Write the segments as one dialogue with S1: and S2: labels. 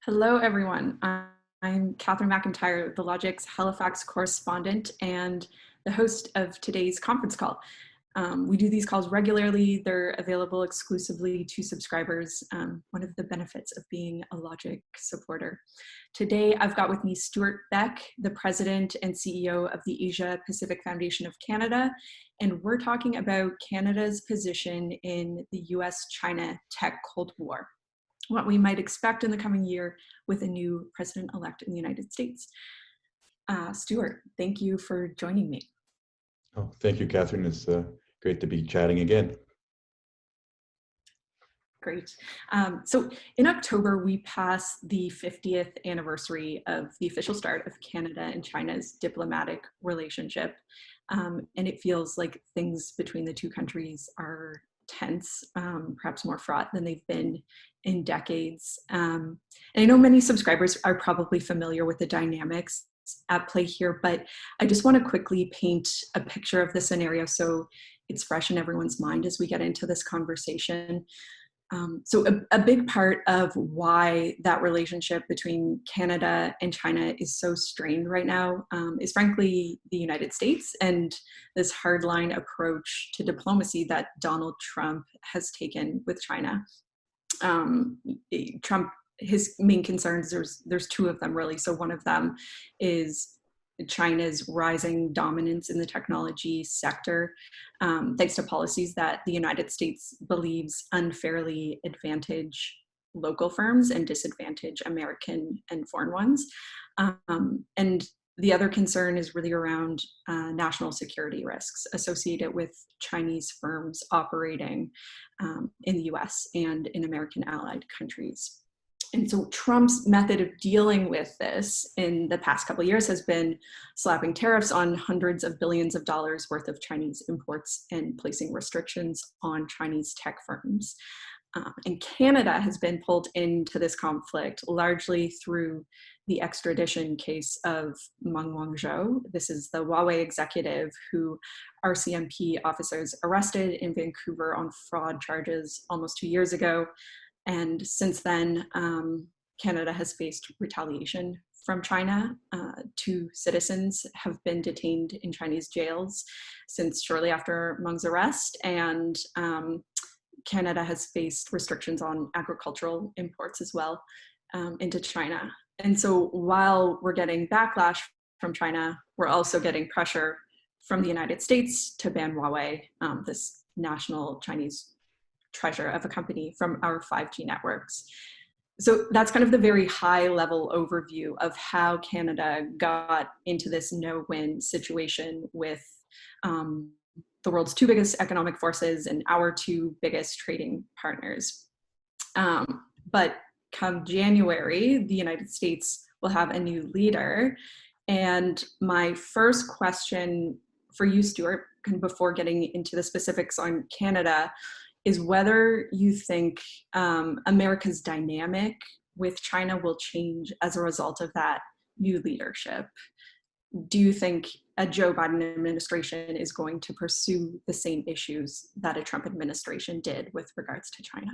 S1: Hello, everyone. I'm Catherine McIntyre, the Logic's Halifax correspondent and the host of today's conference call. We do these calls regularly. They're available exclusively to subscribers, one of the benefits of being a Logic supporter. Today, I've got with me Stewart Beck, the president and CEO of the Asia Pacific Foundation of Canada, and we're talking about Canada's position in the U.S. China tech Cold War, what we might expect in the coming year with a new president-elect in the United States. Stewart, thank you for joining me.
S2: Oh, thank you, Catherine. It's great to be chatting again.
S1: Great. So in October, we passed the 50th anniversary of the official start of Canada and China's diplomatic relationship. And it feels like things between the two countries are tense, perhaps more fraught than they've been in decades. And I know many subscribers are probably familiar with the dynamics at play here, but I just want to quickly paint a picture of the scenario so it's fresh in everyone's mind as we get into this conversation. So a big part of why that relationship between Canada and China is so strained right now is frankly the United States and this hardline approach to diplomacy that Donald Trump has taken with China. Trump, his main concerns, there's two of them really. So one of them is China's rising dominance in the technology sector, thanks to policies that the United States believes unfairly advantage local firms and disadvantage American and foreign ones. And the other concern is really around national security risks associated with Chinese firms operating in the US and in American allied countries. And so Trump's method of dealing with this in the past couple of years has been slapping tariffs on hundreds of billions of dollars worth of Chinese imports and placing restrictions on Chinese tech firms. And Canada has been pulled into this conflict largely through the extradition case of Meng Wanzhou. This is the Huawei executive who RCMP officers arrested in Vancouver on fraud charges almost 2 years ago. And since then, Canada has faced retaliation from China. 2 citizens have been detained in Chinese jails since shortly after Meng's arrest. And Canada has faced restrictions on agricultural imports as well into China. And so while we're getting backlash from China, we're also getting pressure from the United States to ban Huawei, this national Chinese treasure of a company, from our 5G networks. So that's kind of the very high level overview of how Canada got into this no-win situation with the world's 2 biggest economic forces and our 2 biggest trading partners. But come January, the United States will have a new leader. And my first question for you, Stewart, before getting into the specifics on Canada, is whether you think America's dynamic with China will change as a result of that new leadership. Do you think a Joe Biden administration is going to pursue the same issues that a Trump administration did with regards to China?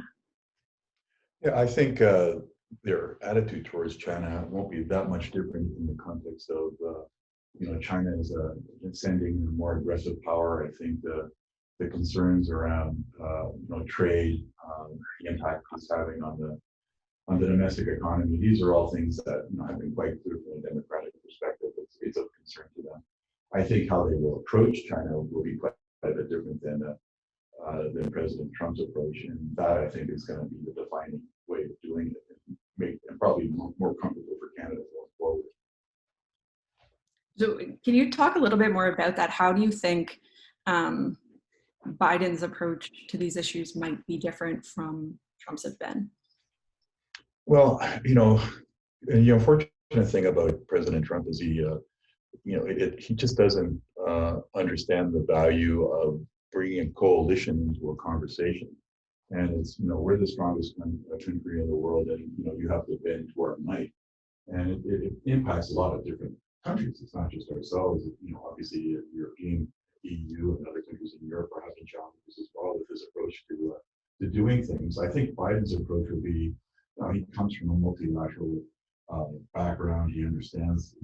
S2: Yeah, I think their attitude towards China won't be that much different in the context of, China is ascending a more aggressive power. I think the concerns around trade, the impact it's having on the domestic economy, these are all things that have been quite clear from a democratic perspective. It's of concern to them. I think how they will approach China will be quite a bit different than President Trump's approach, and that I think is going to be the defining way of doing it, and probably more comfortable for Canada going forward.
S1: So can you talk a little bit more about that? How do you think Biden's approach to these issues might be different from Trump's have been?
S2: Well, and the unfortunate thing about President Trump is he just doesn't understand the value of bringing a coalition into a conversation. And it's, we're the strongest country in the world, and you have to bend to our might. And it impacts a lot of different countries. It's not just ourselves. Obviously, European, EU, and other countries in Europe are having challenges as well with his approach to doing things. I think Biden's approach would be he comes from a multilateral background. He understands,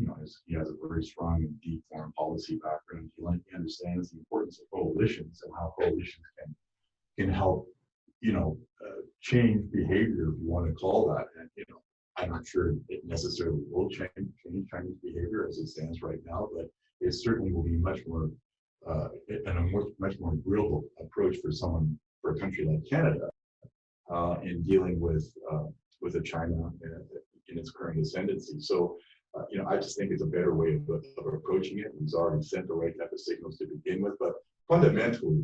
S2: he has a very strong and deep foreign policy background. He understands the importance of coalitions and how coalitions can help, change behavior, if you want to call that. And, I'm not sure it necessarily will change Chinese behavior as it stands right now, but it certainly will be much more and a much more agreeable approach for a country like Canada in dealing with a China in its current ascendancy. So, I just think it's a better way of approaching it. He's already sent the right type of signals to begin with, but fundamentally,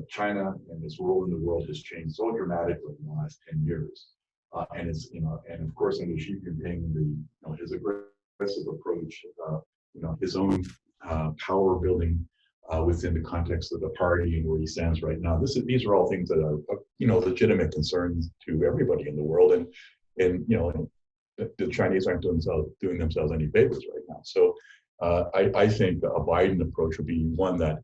S2: China and its role in the world has changed so dramatically in the last 10 years. And it's, and of course, under Xi Jinping, his aggressive approach, his own power building within the context of the party and where he stands right now. These are all things that are, legitimate concerns to everybody in the world. And the Chinese aren't doing themselves any favors right now. So I think a Biden approach would be one that,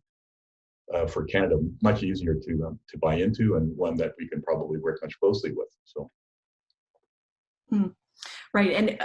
S2: for Canada, much easier to buy into, and one that we can probably work much closely with. So.
S1: Right, and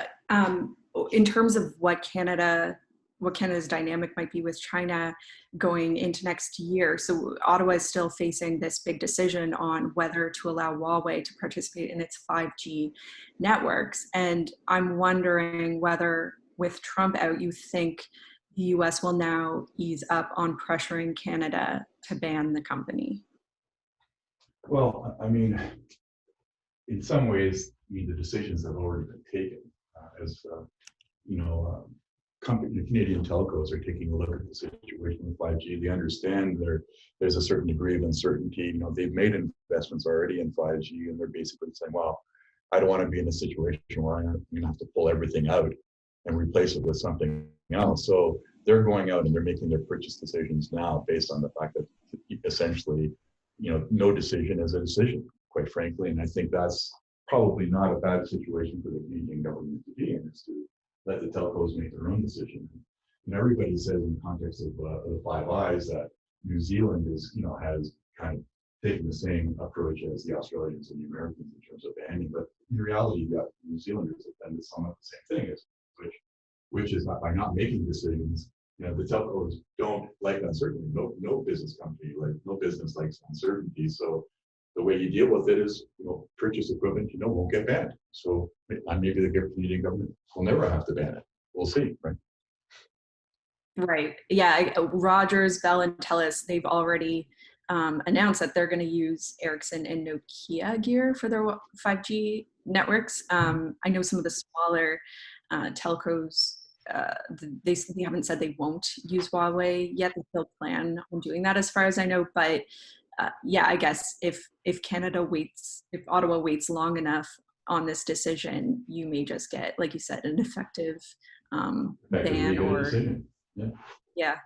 S1: in terms of what Canada's dynamic might be with China going into next year. So Ottawa is still facing this big decision on whether to allow Huawei to participate in its 5G networks. And I'm wondering whether, with Trump out, you think the U.S. will now ease up on pressuring Canada to ban the company?
S2: Well, I mean, in some ways, the decisions have already been taken. The Canadian telcos are taking a look at the situation with 5G. They understand there's a certain degree of uncertainty. They've made investments already in 5G, and they're basically saying, well, I don't want to be in a situation where I'm going to have to pull everything out and replace it with something else. So they're going out and they're making their purchase decisions now based on the fact that essentially, no decision is a decision, quite frankly. And I think that's probably not a bad situation for the Canadian government to be in, is to let the telcos make their own decision. And everybody says in the context of the Five Eyes that New Zealand has kind of taken the same approach as the Australians and the Americans in terms of banning. But in reality, you've got New Zealanders that done somewhat the same thing, which is by not making decisions. The telcos don't like uncertainty. No business company, no business likes uncertainty. So the way you deal with it is, purchase equipment, won't get banned. So maybe the Canadian government will never have to ban it. We'll see, right?
S1: Right. Yeah. Rogers, Bell, and TELUS, they've already announced that they're going to use Ericsson and Nokia gear for their 5G networks. I know some of the smaller telcos, they haven't said they won't use Huawei yet. They still plan on doing that, as far as I know. But I guess if Ottawa waits long enough on this decision, you may just get, like you said, an effective ban or
S2: decision. Yeah.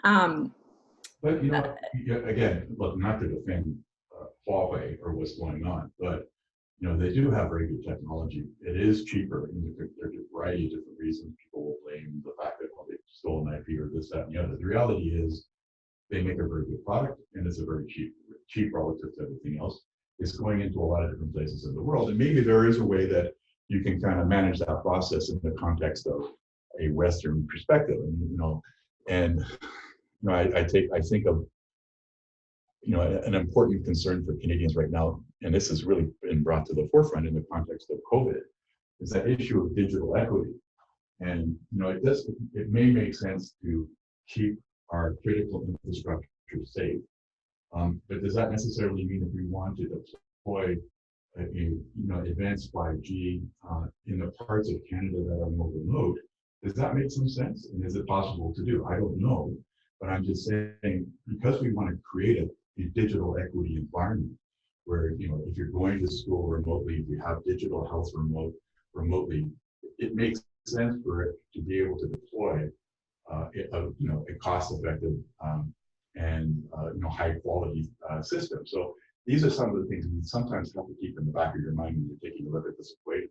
S2: But again, look, not to defend Huawei or what's going on, but they do have very good technology. It is cheaper. There's a variety of different reasons. People will blame the fact that they've stolen IP or this, that, and the other. The reality is they make a very good product, and it's a very cheap relative to everything else. It's going into a lot of different places in the world, and maybe there is a way that you can kind of manage that process in the context of a Western perspective. I think of an important concern for Canadians right now, and this has really been brought to the forefront in the context of COVID, is that issue of digital equity. And it may make sense to keep our critical infrastructure safe, but does that necessarily mean if we want to deploy advanced 5G in the parts of Canada that are more remote? Does that make some sense? And is it possible to do? I don't know, but I'm just saying, because we want to create a digital equity environment where, if you're going to school remotely, if you have digital health remotely, it makes sense for it to be able to deploy a cost-effective and high quality system. So these are some of the things you sometimes have to keep in the back of your mind when you're taking a look at this equation.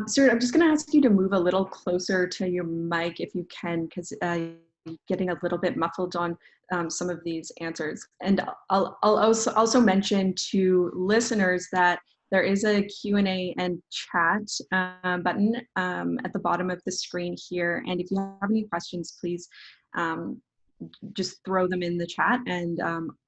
S1: Stewart, I'm just going to ask you to move a little closer to your mic if you can, because getting a little bit muffled on some of these answers. And I'll also mention to listeners that there is a Q&A and chat button at the bottom of the screen here. And if you have any questions, please just throw them in the chat, and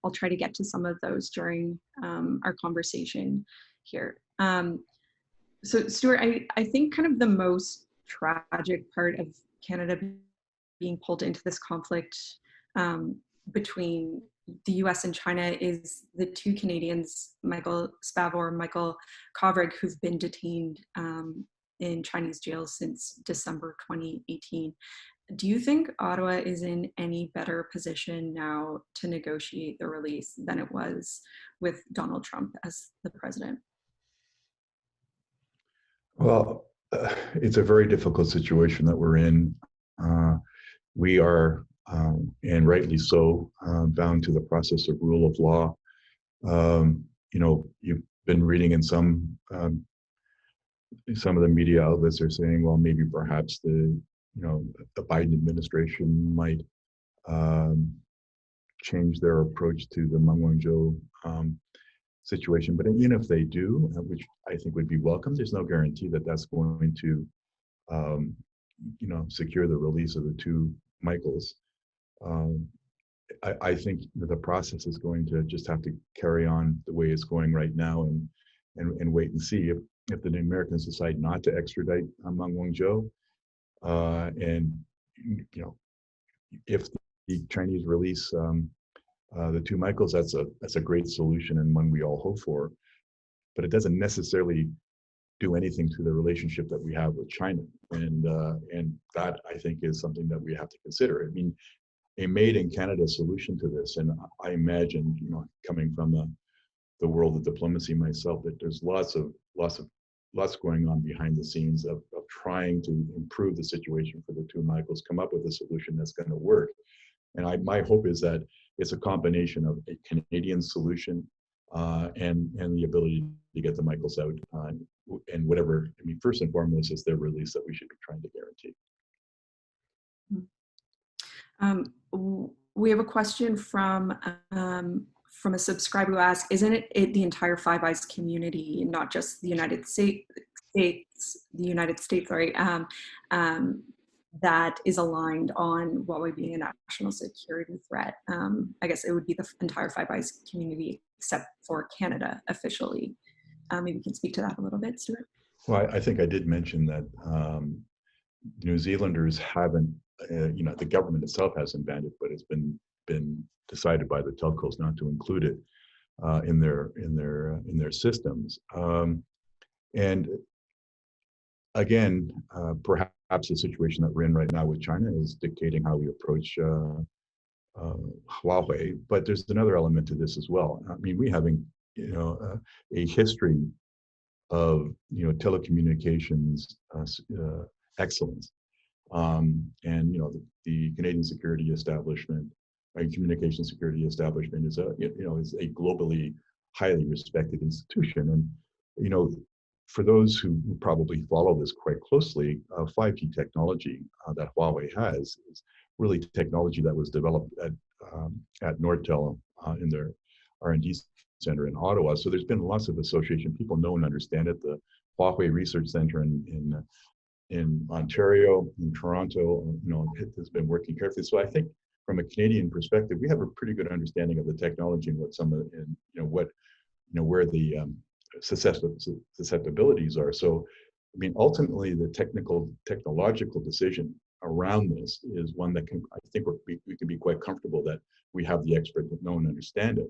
S1: I'll try to get to some of those during our conversation here. So Stewart, I think kind of the most tragic part of Canada being pulled into this conflict between the U.S. and China is the two Canadians, Michael Spavor and Michael Kovrig, who've been detained in Chinese jails since December 2018. Do you think Ottawa is in any better position now to negotiate the release than it was with Donald Trump as the president?
S2: Well, it's a very difficult situation that we're in. We are, and rightly so, bound to the process of rule of law. You've been reading in some of the media outlets are saying, well, maybe perhaps the Biden administration might change their approach to the Meng Wanzhou situation. But even if they do, which I think would be welcome, there's no guarantee that that's going to, secure the release of the two Michaels. I think that the process is going to just have to carry on the way it's going right now, and wait and see if the Americans decide not to extradite Meng Wanzhou, and if the Chinese release the two Michaels, that's a great solution and one we all hope for, but it doesn't necessarily do anything to the relationship that we have with China, and that I think is something that we have to consider. I mean, a made in Canada solution to this, and I imagine, coming from the world of diplomacy myself, that there's lots going on behind the scenes of trying to improve the situation for the two Michaels, come up with a solution that's going to work. And my hope is that it's a combination of a Canadian solution and the ability to get the Michaels out, and whatever. I mean, first and foremost, is their release that we should be trying to guarantee.
S1: We have a question from a subscriber who asks, isn't it the entire Five Eyes community, not just the United States, sorry, that is aligned on Huawei being a national security threat? I guess it would be the entire Five Eyes community except for Canada officially. Maybe you can speak to that a little bit, Stewart.
S2: Well, I think I did mention that New Zealanders haven't, the government itself hasn't banned it, but it's been decided by the telcos not to include it in their systems. And again, perhaps the situation that we're in right now with China is dictating how we approach Huawei. But there's another element to this as well. I mean, we having a history of telecommunications excellence, and the Canadian security establishment, communication security establishment, is a globally highly respected institution. And for those who probably follow this quite closely, 5G technology that Huawei has is really technology that was developed at Nortel in their R&D center in Ottawa. So there's been lots of association. People know and understand it. The Huawei Research Center in Ontario, in Toronto, it has been working carefully. So I think from a Canadian perspective, we have a pretty good understanding of the technology and what where the susceptibilities are. So, I mean, ultimately, the technological decision around this is one that I think we can be quite comfortable that we have the experts that know and understand it.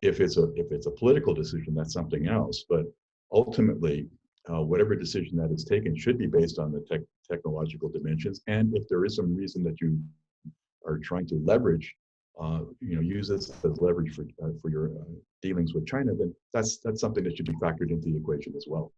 S2: If it's a political decision, that's something else. But ultimately, whatever decision that is taken should be based on the technological dimensions. And if there is some reason that you are trying to leverage, use this as leverage for your dealings with China, then that's something that should be factored into the equation as well.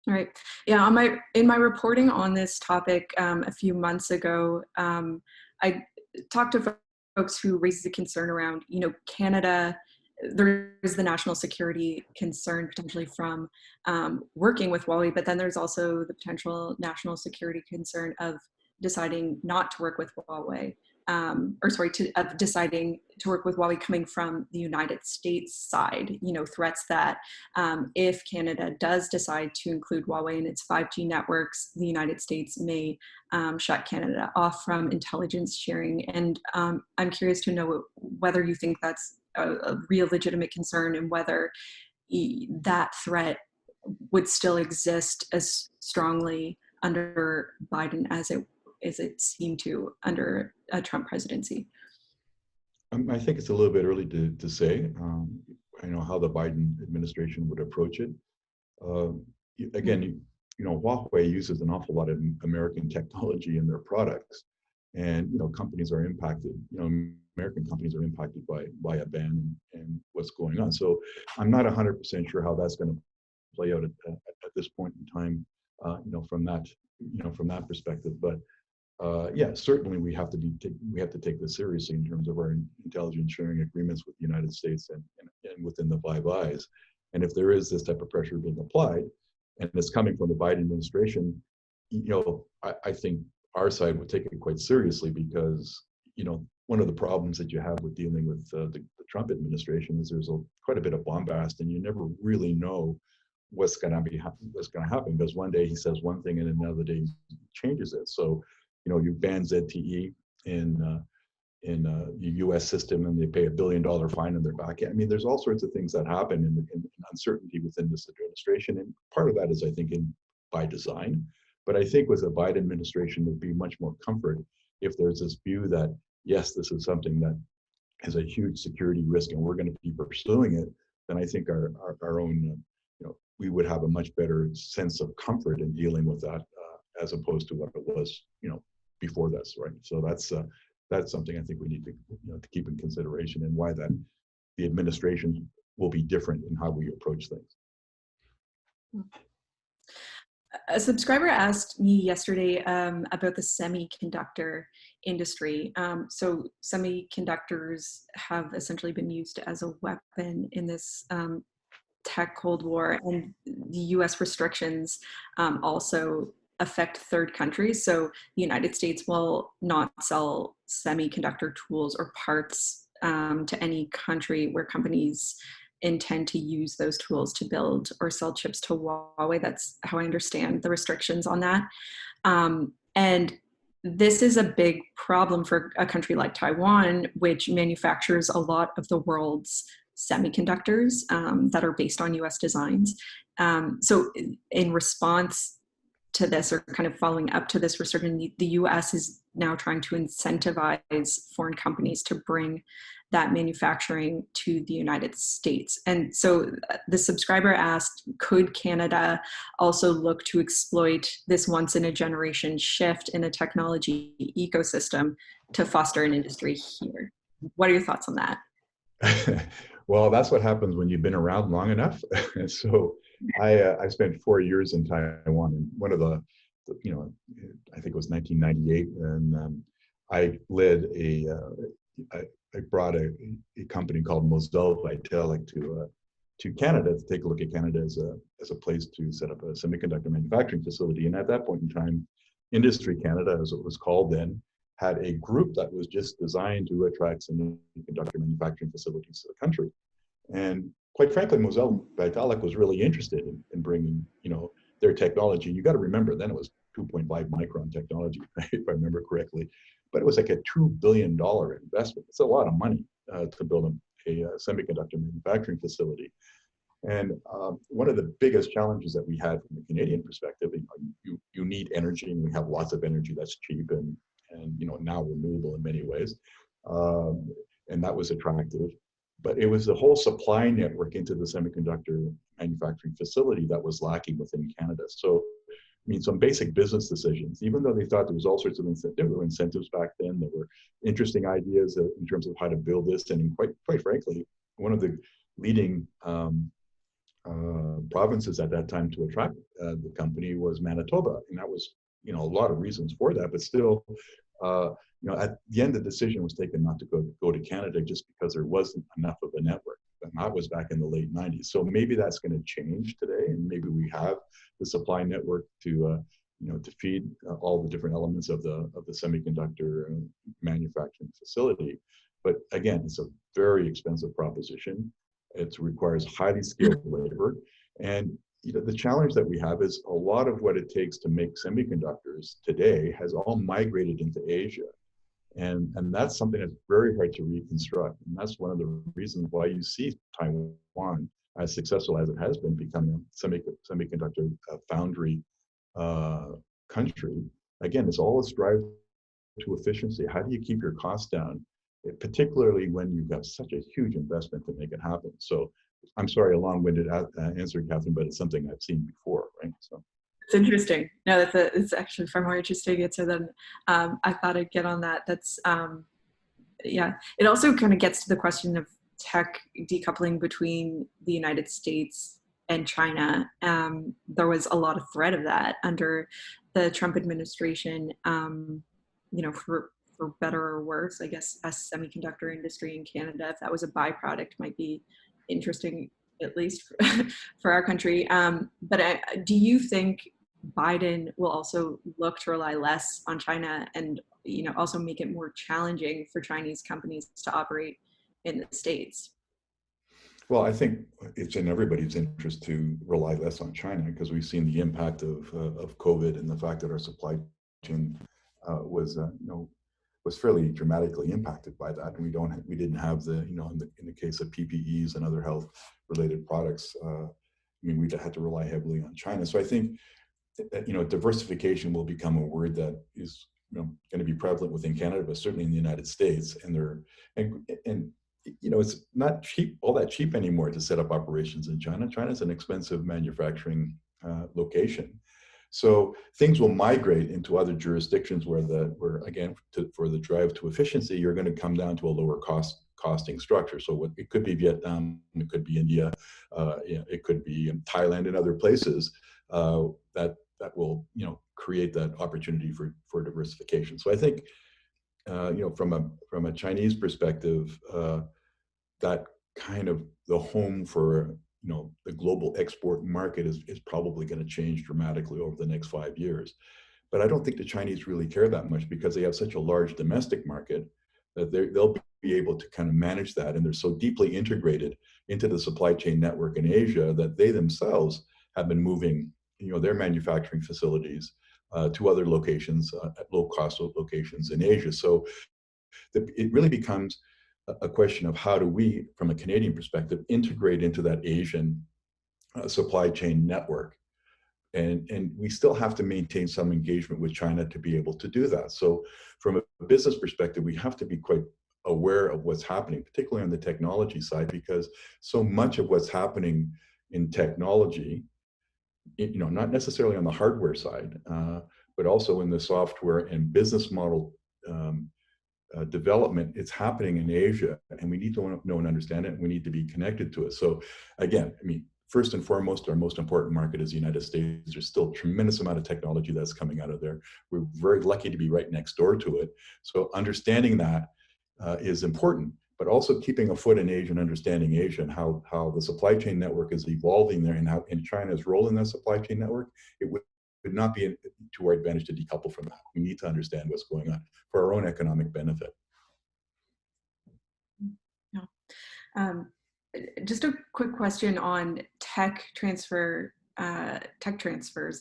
S1: All right. Yeah. In my reporting on this topic a few months ago, I talked to folks who raised the concern around, Canada. There is the national security concern potentially from working with Huawei, but then there's also the potential national security concern of deciding not to work with Huawei, deciding to work with Huawei coming from the United States side, threats that if Canada does decide to include Huawei in its 5G networks, the United States may shut Canada off from intelligence sharing. And I'm curious to know whether you think that's a real legitimate concern, and whether that threat would still exist as strongly under Biden as it seemed to under a Trump presidency.
S2: I think it's a little bit early to say. I know how the Biden administration would approach it. Again, Huawei uses an awful lot of American technology in their products, and companies are impacted. American companies are impacted by a ban and what's going on. So I'm not 100% sure how that's going to play out at this point in time. From that perspective, but yeah, certainly we have to take this seriously in terms of our intelligence sharing agreements with the United States and within the Five Eyes. And if there is this type of pressure being applied, and it's coming from the Biden administration, I think our side would take it quite seriously, because one of the problems that you have with dealing with the Trump administration is there's quite a bit of bombast, and you never really know what's going to happen, because one day he says one thing and another day he changes it. So you ban ZTE in the U.S. system, and they pay $1 billion fine on their back. I mean, there's all sorts of things that happen in uncertainty within this administration, and part of that is, I think, by design. But I think with the Biden administration, there'd be much more comfort if there's this view that, yes, this is something that is a huge security risk and we're going to be pursuing it. Then I think our own, we would have a much better sense of comfort in dealing with that, as opposed to what it was, before this, right? So that's something I think we need to keep in consideration, and why that the administration will be different in how we approach things.
S1: A subscriber asked me yesterday about the semiconductor industry. So semiconductors have essentially been used as a weapon in this tech Cold War, and the U.S. restrictions also affect third countries. So the United States will not sell semiconductor tools or parts to any country where companies intend to use those tools to build or sell chips to Huawei. That's how I understand the restrictions on that. And this is a big problem for a country like Taiwan, which manufactures a lot of the world's semiconductors that are based on US designs. So in response to this, or kind of following up to this restriction, the US is now trying to incentivize foreign companies to bring that manufacturing to the United States. And so the subscriber asked, could Canada also look to exploit this once in a generation shift in a technology ecosystem to foster an industry here? What are your thoughts on that?
S2: Well, that's what happens when you've been around long enough. And so I spent 4 years in Taiwan, and one of the, I think it was 1998, and I led I brought a company called Moselle Vitalik to Canada to take a look at Canada as a place to set up a semiconductor manufacturing facility. And at that point in time, Industry Canada, as it was called then, had a group that was just designed to attract semiconductor manufacturing facilities to the country. And quite frankly, Moselle Vitalik was really interested in bringing, their technology. You got to remember, then it was 2.5 micron technology, right, if I remember correctly. But it was like a $2 billion investment. It's a lot of money to build a semiconductor manufacturing facility. And one of the biggest challenges that we had from the Canadian perspective, you need energy, and we have lots of energy that's cheap and now renewable in many ways, and that was attractive. But it was the whole supply network into the semiconductor manufacturing facility that was lacking within Canada. So, I mean, some basic business decisions, even though they thought there was all sorts of incentives back then, there were interesting ideas in terms of how to build this. And quite frankly, one of the leading provinces at that time to attract the company was Manitoba. And that was, a lot of reasons for that, but still, at the end, the decision was taken not to go to Canada just because there wasn't enough of a network. And that was back in the late 90s. So maybe that's going to change today, and maybe we have the supply network to to feed all the different elements of the semiconductor manufacturing facility. But again, it's a very expensive proposition. It requires highly skilled labor. And the challenge that we have is a lot of what it takes to make semiconductors today has all migrated into Asia. And that's something that's very hard to reconstruct. And that's one of the reasons why you see Taiwan, as successful as it has been, becoming a semiconductor foundry country. Again, it's all a drive to efficiency. How do you keep your costs down, particularly when you've got such a huge investment to make it happen? So I'm sorry, a long-winded answer, Catherine, but it's something I've seen before, right? So.
S1: It's interesting. No, it's actually far more interesting answer than I thought I'd get on that. That's, yeah. It also kind of gets to the question of tech decoupling between the United States and China. There was a lot of threat of that under the Trump administration, for better or worse, I guess, as semiconductor industry in Canada, if that was a byproduct, might be interesting, at least for our country. But do you think Biden will also look to rely less on China and, also make it more challenging for Chinese companies to operate in the States?
S2: Well, I think it's in everybody's interest to rely less on China, because we've seen the impact of COVID and the fact that our supply chain was fairly dramatically impacted by that, and we didn't have the in the case of PPEs and other health related products. We had to rely heavily on China. So I think diversification will become a word that is going to be prevalent within Canada, but certainly in the United States. And it's not all that cheap anymore to set up operations in China. China's an expensive manufacturing location. So things will migrate into other jurisdictions where for the drive to efficiency, you're going to come down to a lower costing structure. So it could be Vietnam, it could be India, it could be Thailand and other places that will create that opportunity for diversification. So I think from a Chinese perspective, that kind of the home for the global export market is probably going to change dramatically over the next 5 years. But I don't think the Chinese really care that much, because they have such a large domestic market that they'll be able to kind of manage that. And they're so deeply integrated into the supply chain network in Asia that they themselves have been moving their manufacturing facilities to other locations, at low cost locations in Asia. So it really becomes a question of how do we, from a Canadian perspective, integrate into that Asian supply chain network. And we still have to maintain some engagement with China to be able to do that. So from a business perspective, we have to be quite aware of what's happening, particularly on the technology side, because so much of what's happening in technology, not necessarily on the hardware side, but also in the software and business model development, it's happening in Asia, and we need to know and understand it, and we need to be connected to it. So again, first and foremost, our most important market is the United States. There's still a tremendous amount of technology that's coming out of there. We're very lucky to be right next door to it. So understanding that is important, but also keeping a foot in Asia and understanding Asia and how the supply chain network is evolving there, and how in China's role in that supply chain network, it would not be to our advantage to decouple from that. We need to understand what's going on for our own economic benefit.
S1: Yeah. Just a quick question on tech transfers and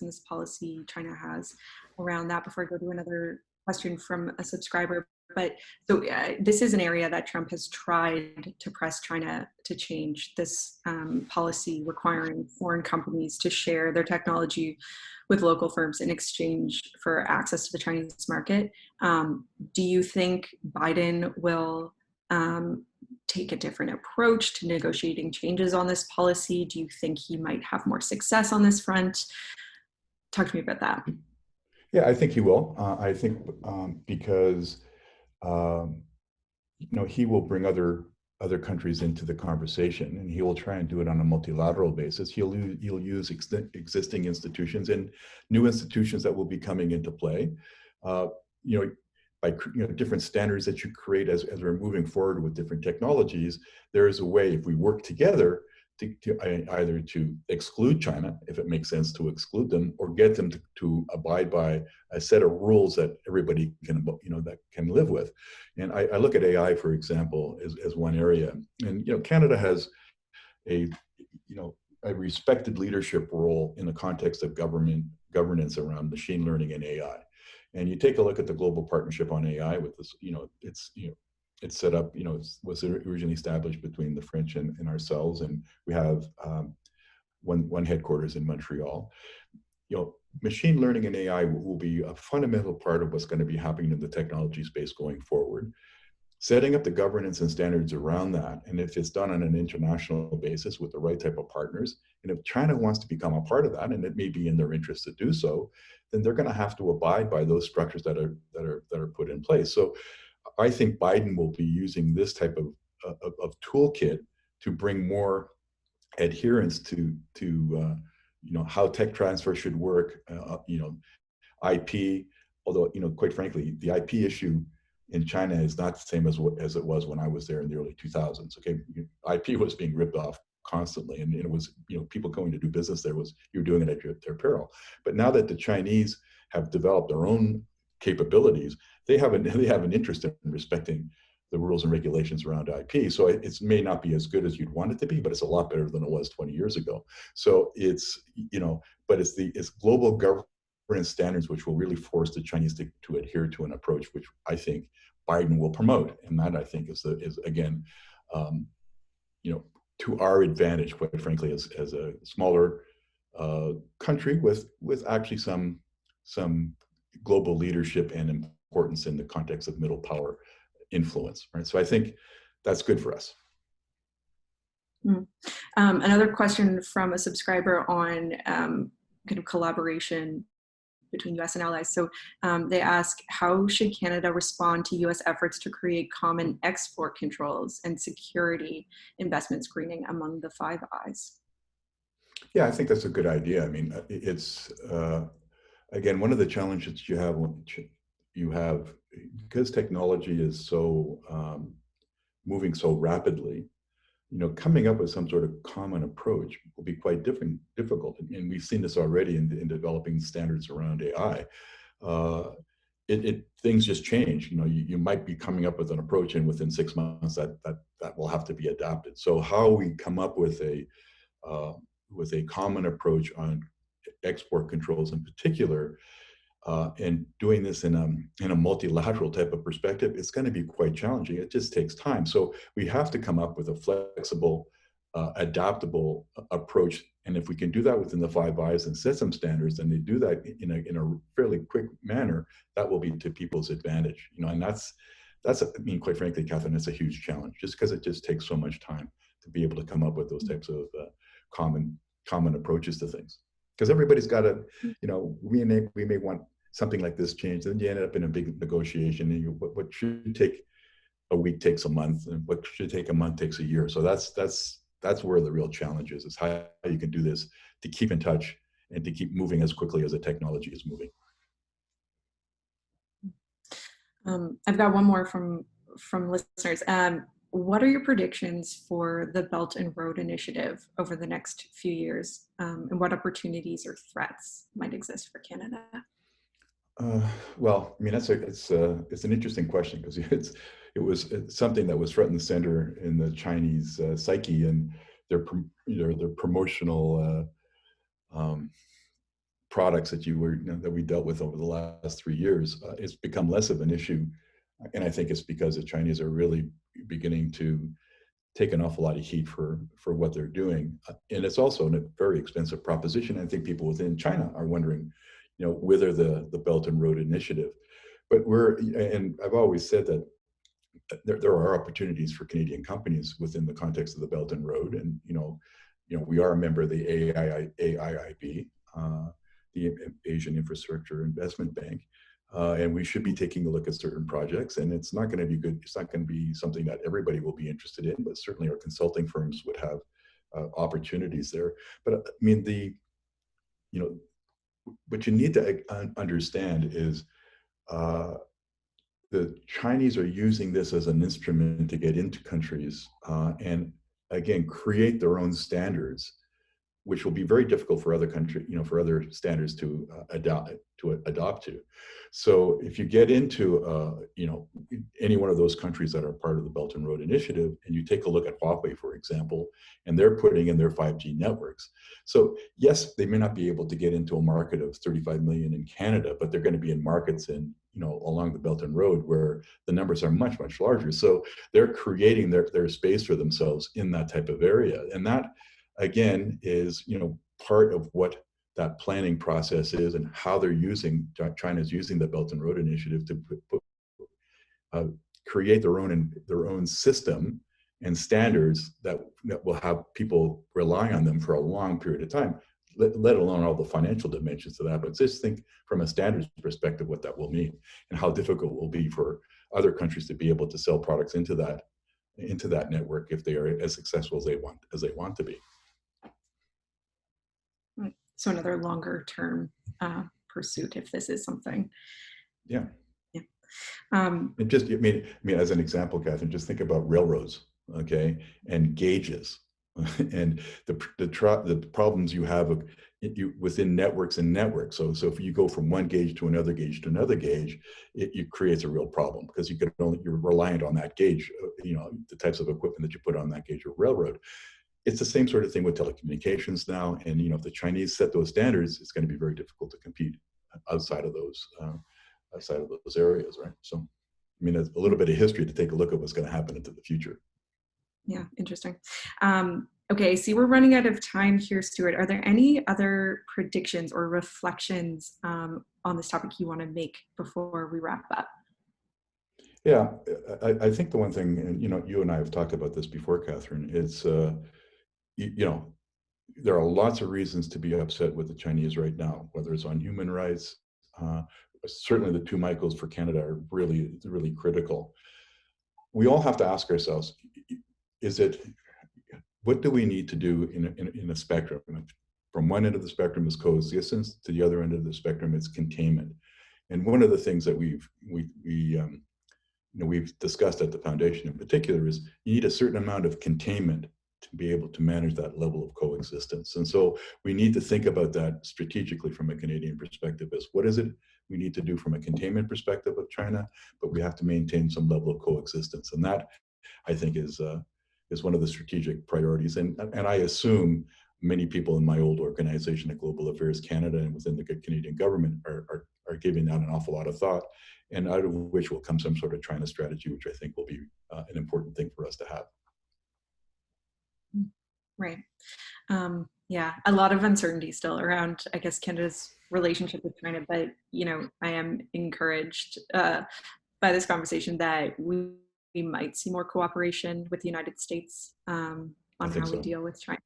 S1: this policy China has around that before I go to another question from a subscriber. But so this is an area that Trump has tried to press China to change, this policy requiring foreign companies to share their technology with local firms in exchange for access to the Chinese market. Do you think Biden will take a different approach to negotiating changes on this policy? Do you think he might have more success on this front? Talk to me about that.
S2: Yeah, I think he will. I think because he will bring other countries into the conversation, and he will try and do it on a multilateral basis. He'll use existing institutions and new institutions that will be coming into play. By different standards that you create as we're moving forward with different technologies, there is a way, if we work together, either to exclude China, if it makes sense to exclude them, or get them to abide by a set of rules that everybody can, that can live with. And I look at AI, for example, as one area. And Canada has a a respected leadership role in the context of governance around machine learning and AI. And you take a look at the global partnership on AI with this, it's set up, it was originally established between the French and ourselves, and we have one headquarters in Montreal. Machine learning and AI will be a fundamental part of what's going to be happening in the technology space going forward. Setting up the governance and standards around that, and if it's done on an international basis with the right type of partners, and if China wants to become a part of that, and it may be in their interest to do so, then they're going to have to abide by those structures that are put in place. So I think Biden will be using this type of toolkit to bring more adherence to how tech transfer should work, IP. Although quite frankly, the IP issue in China is not the same as it was when I was there in the early 2000s. Okay, IP was being ripped off constantly, and it was people going to do business there was you were doing it at their peril. But now that the Chinese have developed their own capabilities, they have an interest in respecting the rules and regulations around IP. So it may not be as good as you'd want it to be, but it's a lot better than it was 20 years ago. So it's but it's global governance standards which will really force the Chinese to adhere to an approach which I think Biden will promote, and that I think is again, to our advantage, quite frankly, as a smaller country with actually some global leadership and importance in the context of middle power influence, right? So I think that's good for us.
S1: Another question from a subscriber on kind of collaboration between US and allies. So they ask, how should Canada respond to US efforts to create common export controls and security investment screening among the Five Eyes?
S2: Yeah, I think that's a good idea. I mean, it's, again, one of the challenges you have, because technology is so moving so rapidly, coming up with some sort of common approach will be quite difficult. And we've seen this already in developing standards around AI. Things just change. You might be coming up with an approach, and within 6 months that will have to be adapted. So how we come up with a common approach on export controls in particular, and doing this in a multilateral type of perspective, it's going to be quite challenging. It just takes time. So we have to come up with a flexible, adaptable approach. And if we can do that within the Five Eyes and set some standards, and they do that in a fairly quick manner, that will be to people's advantage. And that's I mean, quite frankly, Catherine, it's a huge challenge, just because it just takes so much time to be able to come up with those types of common approaches to things. Because everybody's got to, we may want something like this changed, then you end up in a big negotiation, and what should take a week takes a month, and what should take a month takes a year. So that's where the real challenge is how you can do this to keep in touch and to keep moving as quickly as the technology is moving.
S1: I've got one more from listeners. What are your predictions for the Belt and Road Initiative over the next few years, and what opportunities or threats might exist for Canada?
S2: Well, I mean, it's an interesting question, because it was something that was front and center in the Chinese psyche, and their promotional products that we dealt with over the last 3 years. It's become less of an issue, and I think it's because the Chinese are really beginning to take an awful lot of heat for what they're doing, and it's also a very expensive proposition. I think people within China are wondering, whether the Belt and Road Initiative. But and I've always said that there are opportunities for Canadian companies within the context of the Belt and Road, and we are a member of the AIIB, the Asian Infrastructure Investment Bank, and we should be taking a look at certain projects. And it's not going to be good. It's not going to be something that everybody will be interested in, but certainly our consulting firms would have opportunities there. But I mean, what you need to understand is the Chinese are using this as an instrument to get into countries, and again, create their own standards, which will be very difficult for other country, for other standards to adopt to. So if you get into, any one of those countries that are part of the Belt and Road Initiative, and you take a look at Huawei, for example, and they're putting in their 5G networks. So yes, they may not be able to get into a market of 35 million in Canada, but they're going to be in markets along the Belt and Road where the numbers are much, much larger. So they're creating their space for themselves in that type of area. And that, again, is part of what that planning process is, and how China's using the Belt and Road Initiative to create their own system and standards that will have people relying on them for a long period of time, let alone all the financial dimensions of that. But just think from a standards perspective what that will mean, and how difficult it will be for other countries to be able to sell products into that network if they are as successful as they want to be.
S1: So another longer term pursuit, if this is something.
S2: Yeah.
S1: Yeah.
S2: As an example, Catherine, just think about railroads, okay, and gauges, and the problems you have within networks and networks. So if you go from one gauge to another gauge to another gauge, it creates a real problem, because you're reliant on that gauge, the types of equipment that you put on that gauge or railroad. It's the same sort of thing with telecommunications now. And if the Chinese set those standards, it's going to be very difficult to compete outside of those areas, right? So, a little bit of history to take a look at what's going to happen into the future.
S1: Yeah, interesting. Okay, see, we're running out of time here, Stewart. Are there any other predictions or reflections on this topic you want to make before we wrap up?
S2: Yeah, I think the one thing, and you and I have talked about this before, Catherine, is there are lots of reasons to be upset with the Chinese right now, whether it's on human rights. Certainly the two Michaels for Canada are really, really critical. We all have to ask ourselves, what do we need to do in a spectrum? From one end of the spectrum is coexistence, to the other end of the spectrum is containment. And one of the things that we've discussed at the foundation in particular is you need a certain amount of containment to be able to manage that level of coexistence. And so we need to think about that strategically from a Canadian perspective, as what is it we need to do from a containment perspective of China, but we have to maintain some level of coexistence. And that, I think, is one of the strategic priorities. And I assume many people in my old organization at Global Affairs Canada and within the Canadian government are giving that an awful lot of thought, and out of which will come some sort of China strategy, which I think will be an important thing for us to have.
S1: Right. Yeah, a lot of uncertainty still around, I guess, Canada's relationship with China, but I am encouraged by this conversation that we might see more cooperation with the United States on how we deal with China.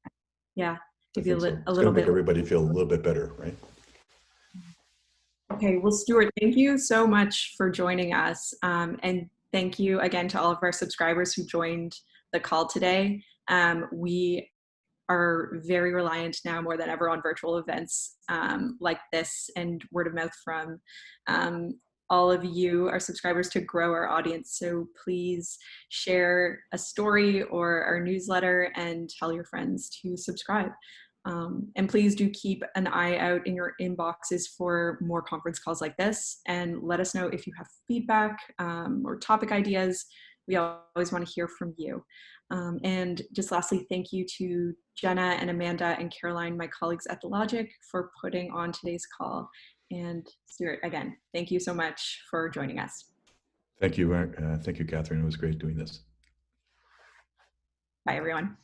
S1: Yeah, maybe a little bit.
S2: Make everybody feel a little bit better, right?
S1: Okay, well, Stewart, thank you so much for joining us, and thank you again to all of our subscribers who joined the call today. We are very reliant now more than ever on virtual events like this and word of mouth from all of you, our subscribers, to grow our audience. So please share a story or our newsletter and tell your friends to subscribe. And please do keep an eye out in your inboxes for more conference calls like this, and let us know if you have feedback or topic ideas. We always want to hear from you. And just lastly, thank you to Jenna and Amanda and Caroline, my colleagues at The Logic, for putting on today's call. And Stewart, again, thank you so much for joining us.
S2: Thank you. Thank you, Catherine. It was great doing this.
S1: Bye, everyone.